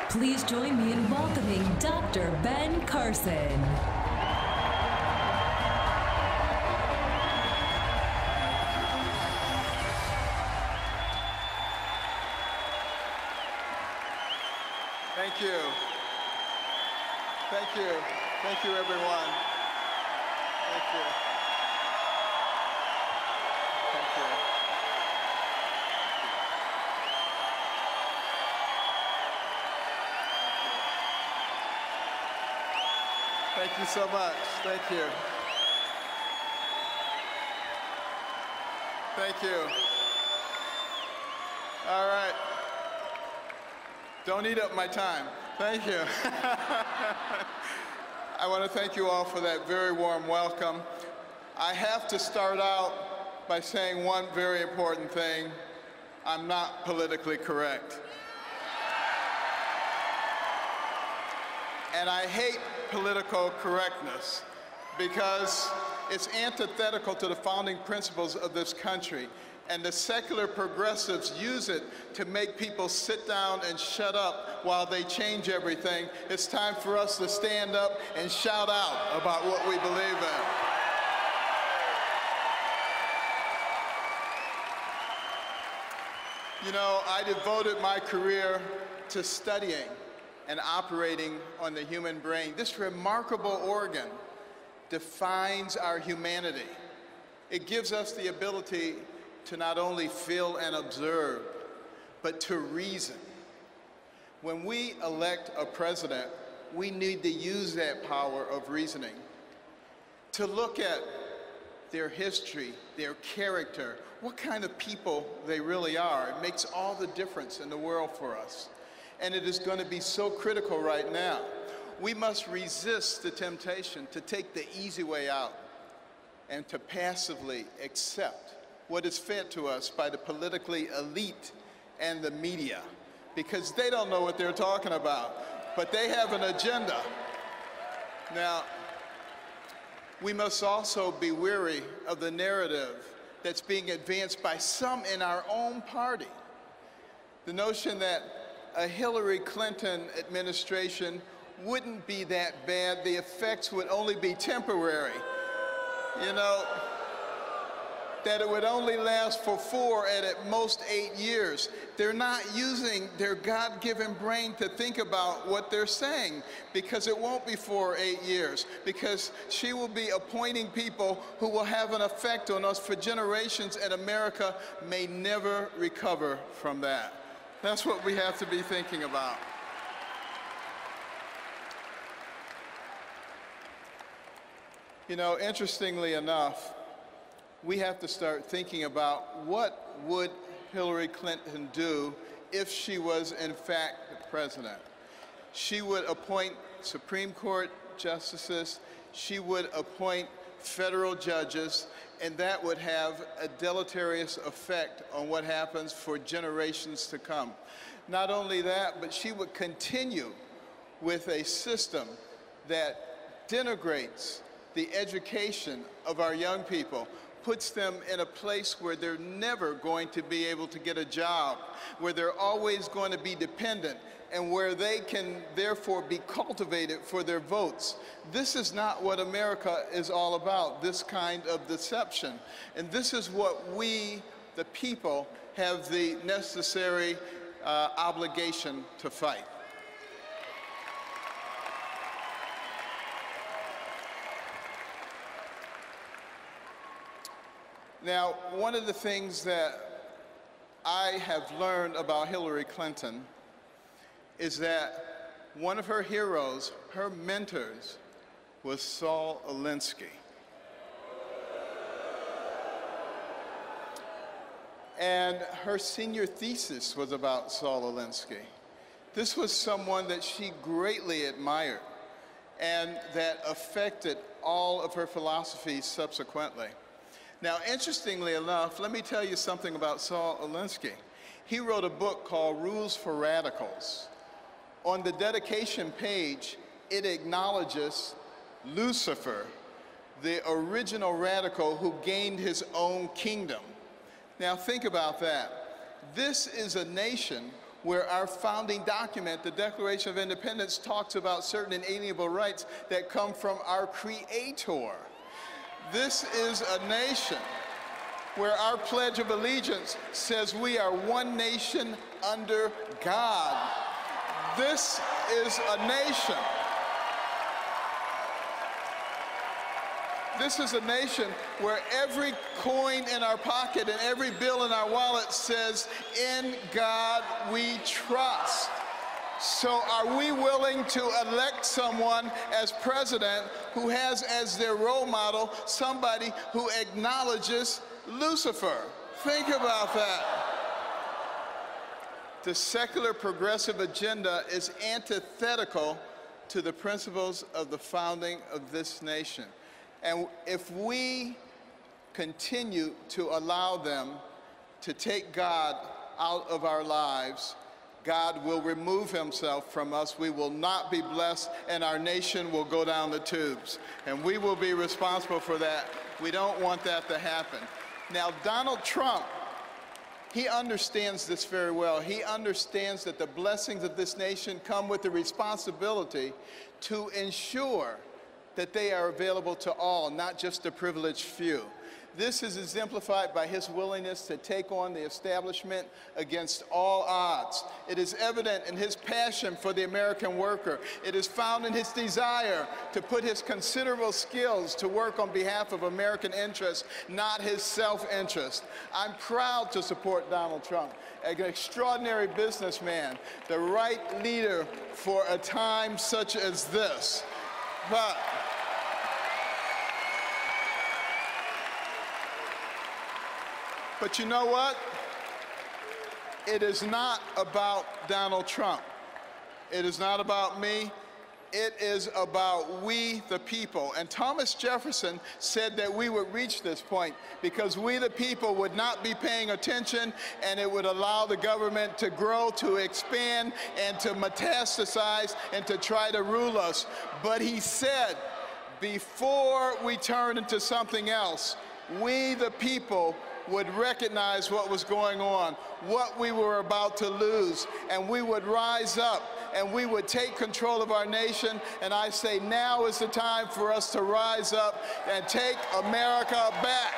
Please join me in welcoming Dr. Ben Carson. Thank you. Thank you. Thank you, everyone. Thank you. Thank you. Thank you so much. Thank you. Thank you. All right. Don't eat up my time. Thank you. I want to thank you all for that very warm welcome. I have to start out by saying one very important thing. I'm not politically correct. And I hate political correctness because it's antithetical to the founding principles of this country. And the secular progressives use it to make people sit down and shut up while they change everything. It's time for us to stand up and shout out about what we believe in. You know, I devoted my career to studying and operating on the human brain. This remarkable organ defines our humanity. It gives us the ability to not only feel and observe, but to reason. When we elect a president, we need to use that power of reasoning to look at their history, their character, what kind of people they really are. It makes all the difference in the world for us. And it is going to be so critical right now. We must resist the temptation to take the easy way out and to passively accept what is fed to us by the politically elite and the media, because they don't know what they're talking about, but they have an agenda. Now, we must also be weary of the narrative that's being advanced by some in our own party. The notion that a Hillary Clinton administration wouldn't be that bad, the effects would only be temporary. You know, that it would only last for 4 and at most 8 years. They're not using their God-given brain to think about what they're saying, because it won't be 4 or 8 years, because she will be appointing people who will have an effect on us for generations, and America may never recover from that. That's what we have to be thinking about. You know, interestingly enough, we have to start thinking about what would Hillary Clinton do if she was in fact the president. She would appoint Supreme Court justices, she would appoint federal judges, and that would have a deleterious effect on what happens for generations to come. Not only that, but she would continue with a system that denigrates the education of our young people, puts them in a place where they're never going to be able to get a job, where they're always going to be dependent, and where they can therefore be cultivated for their votes. This is not what America is all about, this kind of deception. And this is what we, the people, have the necessary obligation to fight. Now, one of the things that I have learned about Hillary Clinton is that one of her heroes, her mentors, was Saul Alinsky. And her senior thesis was about Saul Alinsky. This was someone that she greatly admired and that affected all of her philosophies subsequently. Now, interestingly enough, let me tell you something about Saul Alinsky. He wrote a book called Rules for Radicals. On the dedication page, it acknowledges Lucifer, the original radical who gained his own kingdom. Now, think about that. This is a nation where our founding document, the Declaration of Independence, talks about certain inalienable rights that come from our Creator. This is a nation where our Pledge of Allegiance says we are one nation under God. This is a nation. This is a nation where every coin in our pocket and every bill in our wallet says, "In God we trust." So are we willing to elect someone as president who has as their role model somebody who acknowledges Lucifer? Think about that. The secular progressive agenda is antithetical to the principles of the founding of this nation. And if we continue to allow them to take God out of our lives, God will remove himself from us. We will not be blessed, and our nation will go down the tubes. And we will be responsible for that. We don't want that to happen. Now, Donald Trump, he understands this very well. He understands that the blessings of this nation come with the responsibility to ensure that they are available to all, not just the privileged few. This is exemplified by his willingness to take on the establishment against all odds. It is evident in his passion for the American worker. It is found in his desire to put his considerable skills to work on behalf of American interests, not his self-interest. I'm proud to support Donald Trump, an extraordinary businessman, the right leader for a time such as this. But you know what? It is not about Donald Trump. It is not about me. It is about we, the people. And Thomas Jefferson said that we would reach this point because we, the people, would not be paying attention, and it would allow the government to grow, to expand, and to metastasize, and to try to rule us. But he said, before we turn into something else, we, the people, would recognize what was going on, what we were about to lose, and we would rise up and we would take control of our nation. And I say now is the time for us to rise up and take America back.